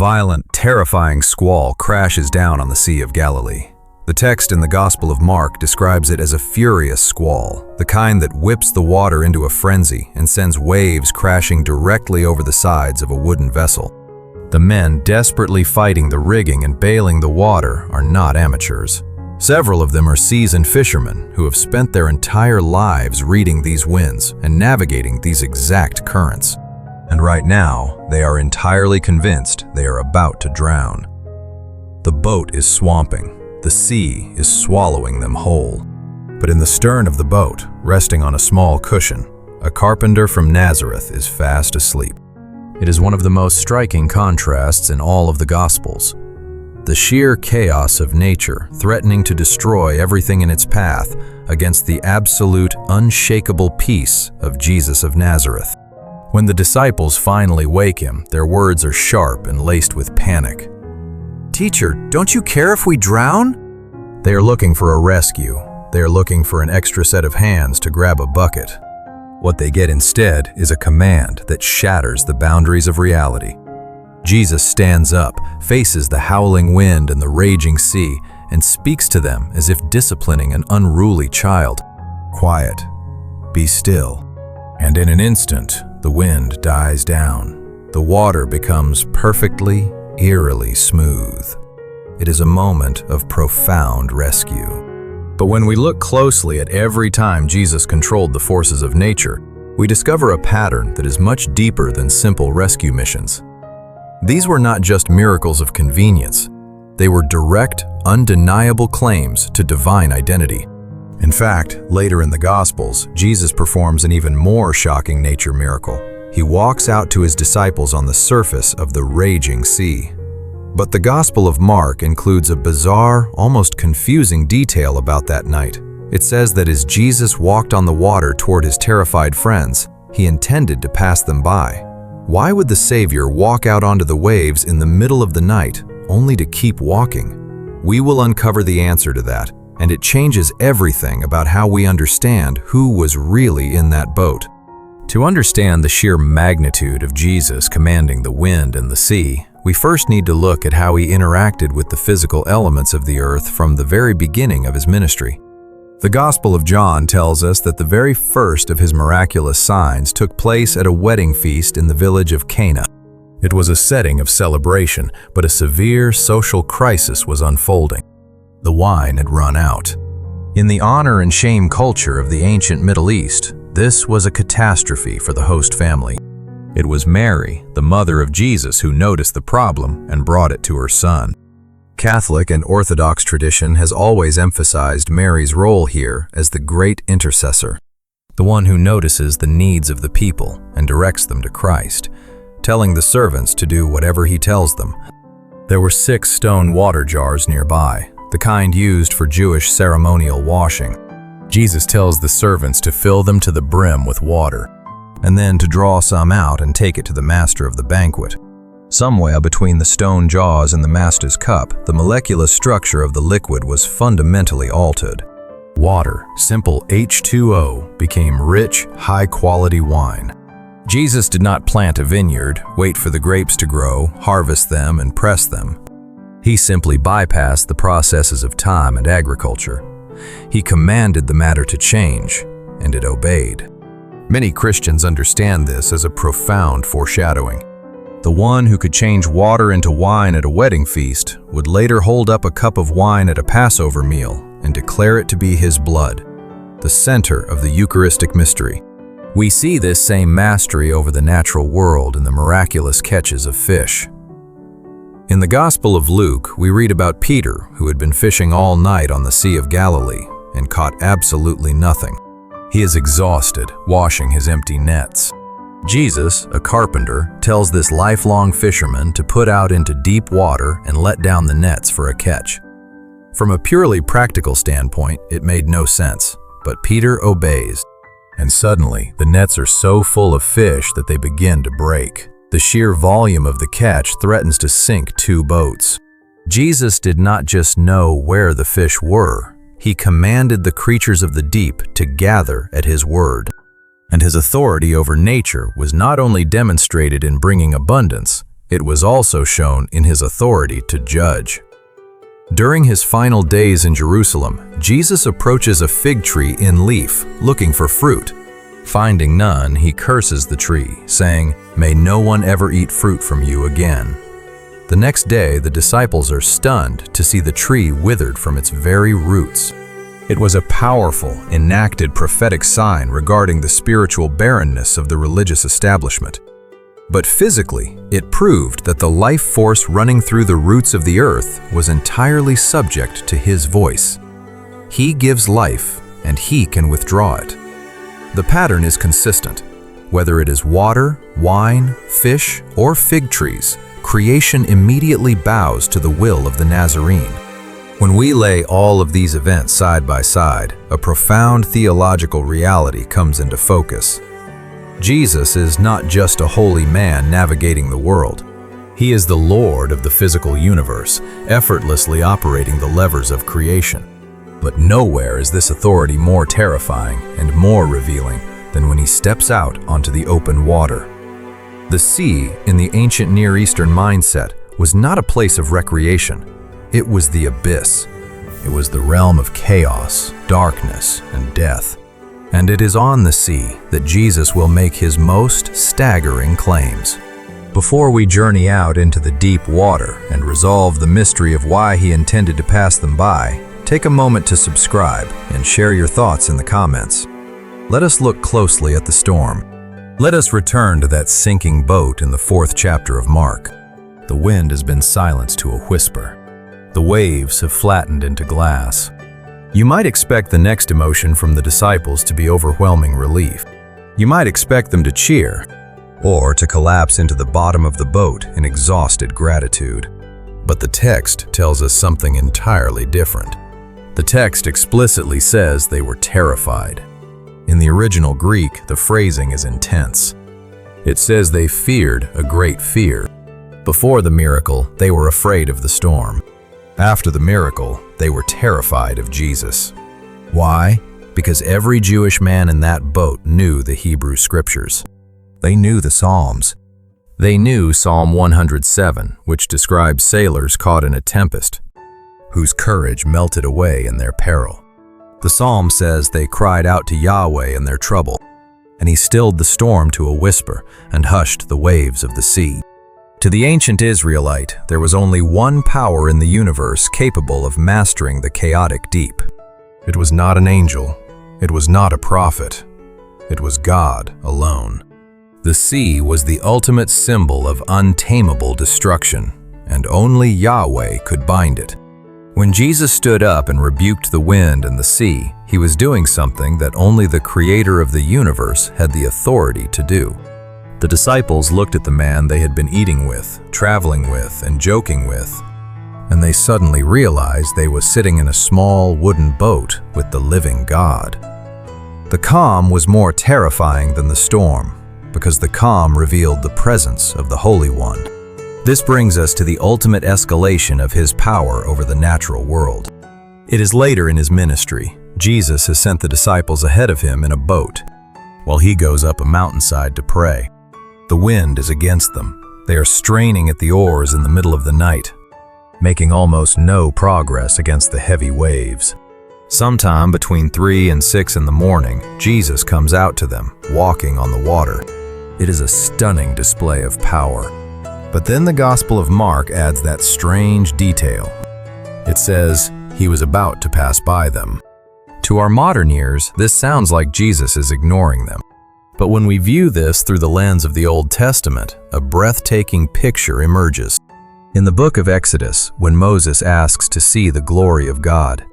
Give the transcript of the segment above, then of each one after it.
violent, terrifying squall crashes down on the Sea of Galilee. The text in the Gospel of Mark describes it as a furious squall, the kind that whips the water into a frenzy and sends waves crashing directly over the sides of a wooden vessel. The men desperately fighting the rigging and bailing the water are not amateurs. Several of them are seasoned fishermen who have spent their entire lives reading these winds and navigating these exact currents. And right now, they are entirely convinced they are about to drown. The boat is swamping. The sea is swallowing them whole. But in the stern of the boat, resting on a small cushion, a carpenter from Nazareth is fast asleep. It is one of the most striking contrasts in all of the Gospels. The sheer chaos of nature threatening to destroy everything in its path against the absolute, unshakable peace of Jesus of Nazareth. When the disciples finally wake him, their words are sharp and laced with panic. "Teacher, don't you care if we drown?" They are looking for a rescue. They are looking for an extra set of hands to grab a bucket. What they get instead is a command that shatters the boundaries of reality. Jesus stands up, faces the howling wind and the raging sea, and speaks to them as if disciplining an unruly child. "Quiet. Be still." And in an instant, the wind dies down. The water becomes perfectly, eerily smooth. It is a moment of profound rescue. But when we look closely at every time Jesus controlled the forces of nature, we discover a pattern that is much deeper than simple rescue missions. These were not just miracles of convenience. They were direct, undeniable claims to divine identity. In fact, later in the Gospels, Jesus performs an even more shocking nature miracle. He walks out to his disciples on the surface of the raging sea. But the Gospel of Mark includes a bizarre, almost confusing detail about that night. It says that as Jesus walked on the water toward his terrified friends, he intended to pass them by. Why would the Savior walk out onto the waves in the middle of the night, only to keep walking? We will uncover the answer to that, and it changes everything about how we understand who was really in that boat. To understand the sheer magnitude of Jesus commanding the wind and the sea, we first need to look at how he interacted with the physical elements of the earth from the very beginning of his ministry. The Gospel of John tells us that the very first of his miraculous signs took place at a wedding feast in the village of Cana. It was a setting of celebration, but a severe social crisis was unfolding. The wine had run out. In the honor and shame culture of the ancient Middle East, this was a catastrophe for the host family. It was Mary, the mother of Jesus, who noticed the problem and brought it to her son. Catholic and Orthodox tradition has always emphasized Mary's role here as the great intercessor, the one who notices the needs of the people and directs them to Christ, telling the servants to do whatever he tells them. There were 6 stone water jars nearby, the kind used for Jewish ceremonial washing. Jesus tells the servants to fill them to the brim with water, and then to draw some out and take it to the master of the banquet. Somewhere between the stone jars and the master's cup, the molecular structure of the liquid was fundamentally altered. Water, simple H2O, became rich, high-quality wine. Jesus did not plant a vineyard, wait for the grapes to grow, harvest them, and press them. He simply bypassed the processes of time and agriculture. He commanded the matter to change, and it obeyed. Many Christians understand this as a profound foreshadowing. The one who could change water into wine at a wedding feast would later hold up a cup of wine at a Passover meal and declare it to be his blood, the center of the Eucharistic mystery. We see this same mastery over the natural world in the miraculous catches of fish. In the Gospel of Luke, we read about Peter, who had been fishing all night on the Sea of Galilee and caught absolutely nothing. He is exhausted, washing his empty nets. Jesus, a carpenter, tells this lifelong fisherman to put out into deep water and let down the nets for a catch. From a purely practical standpoint, it made no sense, but Peter obeys. And suddenly, the nets are so full of fish that they begin to break. The sheer volume of the catch threatens to sink 2 boats. Jesus did not just know where the fish were. He commanded the creatures of the deep to gather at his word. And his authority over nature was not only demonstrated in bringing abundance, it was also shown in his authority to judge. During his final days in Jerusalem, Jesus approaches a fig tree in leaf, looking for fruit. Finding none, he curses the tree, saying, "May no one ever eat fruit from you again." The next day, the disciples are stunned to see the tree withered from its very roots. It was a powerful, enacted prophetic sign regarding the spiritual barrenness of the religious establishment. But physically, it proved that the life force running through the roots of the earth was entirely subject to his voice. He gives life, and he can withdraw it. The pattern is consistent. Whether it is water, wine, fish, or fig trees, creation immediately bows to the will of the Nazarene. When we lay all of these events side by side, a profound theological reality comes into focus. Jesus is not just a holy man navigating the world. He is the Lord of the physical universe, effortlessly operating the levers of creation. But nowhere is this authority more terrifying and more revealing than when he steps out onto the open water. The sea, in the ancient Near Eastern mindset, was not a place of recreation. It was the abyss. It was the realm of chaos, darkness, and death. And it is on the sea that Jesus will make his most staggering claims. Before we journey out into the deep water and resolve the mystery of why he intended to pass them by, take a moment to subscribe and share your thoughts in the comments. Let us look closely at the storm. Let us return to that sinking boat in the 4th chapter of Mark. The wind has been silenced to a whisper. The waves have flattened into glass. You might expect the next emotion from the disciples to be overwhelming relief. You might expect them to cheer, or to collapse into the bottom of the boat in exhausted gratitude. But the text tells us something entirely different. The text explicitly says they were terrified. In the original Greek, the phrasing is intense. It says they feared a great fear. Before the miracle, they were afraid of the storm. After the miracle, they were terrified of Jesus. Why? Because every Jewish man in that boat knew the Hebrew scriptures. They knew the Psalms. They knew Psalm 107, which describes sailors caught in a tempest, whose courage melted away in their peril. The psalm says they cried out to Yahweh in their trouble, and he stilled the storm to a whisper and hushed the waves of the sea. To the ancient Israelite, there was only one power in the universe capable of mastering the chaotic deep. It was not an angel. It was not a prophet. It was God alone. The sea was the ultimate symbol of untamable destruction, and only Yahweh could bind it. When Jesus stood up and rebuked the wind and the sea, he was doing something that only the Creator of the universe had the authority to do. The disciples looked at the man they had been eating with, traveling with, and joking with, and they suddenly realized they were sitting in a small wooden boat with the living God. The calm was more terrifying than the storm, because the calm revealed the presence of the Holy One. This brings us to the ultimate escalation of his power over the natural world. It is later in his ministry. Jesus has sent the disciples ahead of him in a boat, while he goes up a mountainside to pray. The wind is against them. They are straining at the oars in the middle of the night, making almost no progress against the heavy waves. Sometime between 3 and 6 in the morning, Jesus comes out to them, walking on the water. It is a stunning display of power. But then the Gospel of Mark adds that strange detail. It says, he was about to pass by them. To our modern ears, this sounds like Jesus is ignoring them. But when we view this through the lens of the Old Testament, a breathtaking picture emerges. In the book of Exodus, when Moses asks to see the glory of God,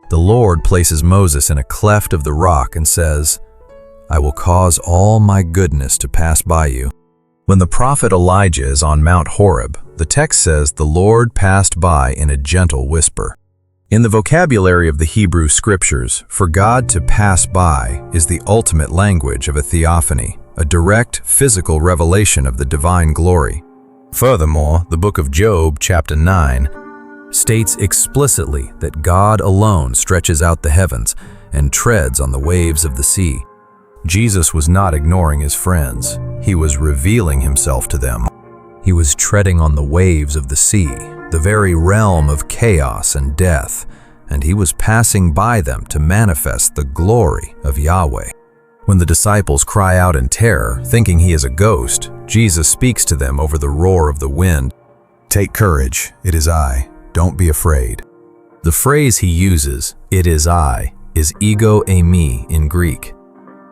the Lord places Moses in a cleft of the rock and says, "I will cause all my goodness to pass by you." When the prophet Elijah is on Mount Horeb, the text says the Lord passed by in a gentle whisper. In the vocabulary of the Hebrew scriptures, for God to pass by is the ultimate language of a theophany, a direct physical revelation of the divine glory. Furthermore, the book of Job, chapter 9, states explicitly that God alone stretches out the heavens and treads on the waves of the sea. Jesus was not ignoring his friends. He was revealing himself to them. He was treading on the waves of the sea, the very realm of chaos and death, and he was passing by them to manifest the glory of Yahweh. When the disciples cry out in terror, thinking he is a ghost, Jesus speaks to them over the roar of the wind. "Take courage, it is I. Don't be afraid." The phrase he uses, "it is I," is ego eimi in Greek.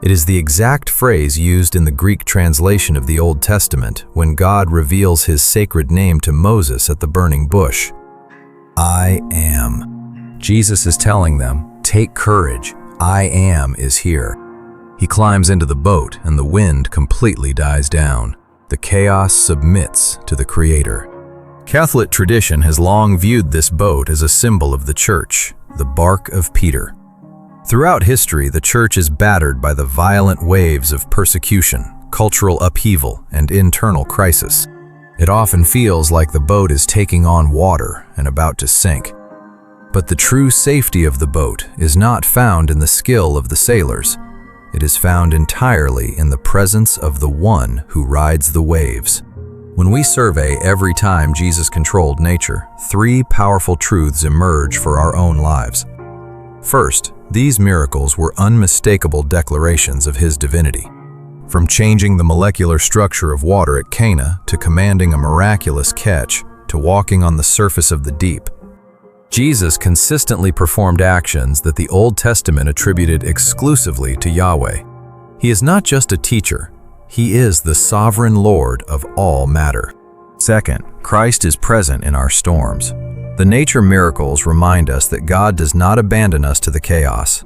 It is the exact phrase used in the Greek translation of the Old Testament when God reveals his sacred name to Moses at the burning bush. I am. Jesus is telling them, "Take courage, I am is here." He climbs into the boat and the wind completely dies down. The chaos submits to the Creator. Catholic tradition has long viewed this boat as a symbol of the Church, the Barque of Peter. Throughout history, the Church is battered by the violent waves of persecution, cultural upheaval, and internal crisis. It often feels like the boat is taking on water and about to sink. But the true safety of the boat is not found in the skill of the sailors. It is found entirely in the presence of the One who rides the waves. When we survey every time Jesus controlled nature, three powerful truths emerge for our own lives. First, these miracles were unmistakable declarations of his divinity. From changing the molecular structure of water at Cana to commanding a miraculous catch to walking on the surface of the deep, Jesus consistently performed actions that the Old Testament attributed exclusively to Yahweh. He is not just a teacher, he is the sovereign Lord of all matter. Second, Christ is present in our storms. The nature miracles remind us that God does not abandon us to the chaos.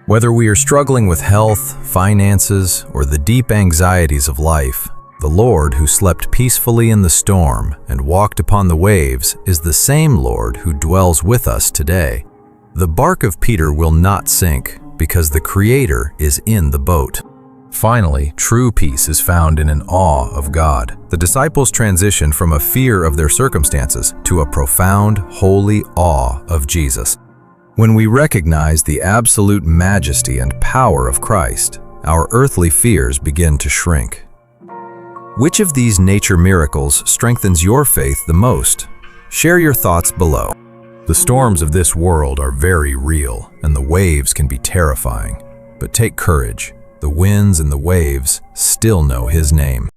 Whether we are struggling with health, finances, or the deep anxieties of life, the Lord who slept peacefully in the storm and walked upon the waves is the same Lord who dwells with us today. The bark of Peter will not sink because the Creator is in the boat. Finally, true peace is found in an awe of God. The disciples transition from a fear of their circumstances to a profound, holy awe of Jesus. When we recognize the absolute majesty and power of Christ, our earthly fears begin to shrink. Which of these nature miracles strengthens your faith the most? Share your thoughts below. The storms of this world are very real, and the waves can be terrifying. But take courage. The winds and the waves still know his name.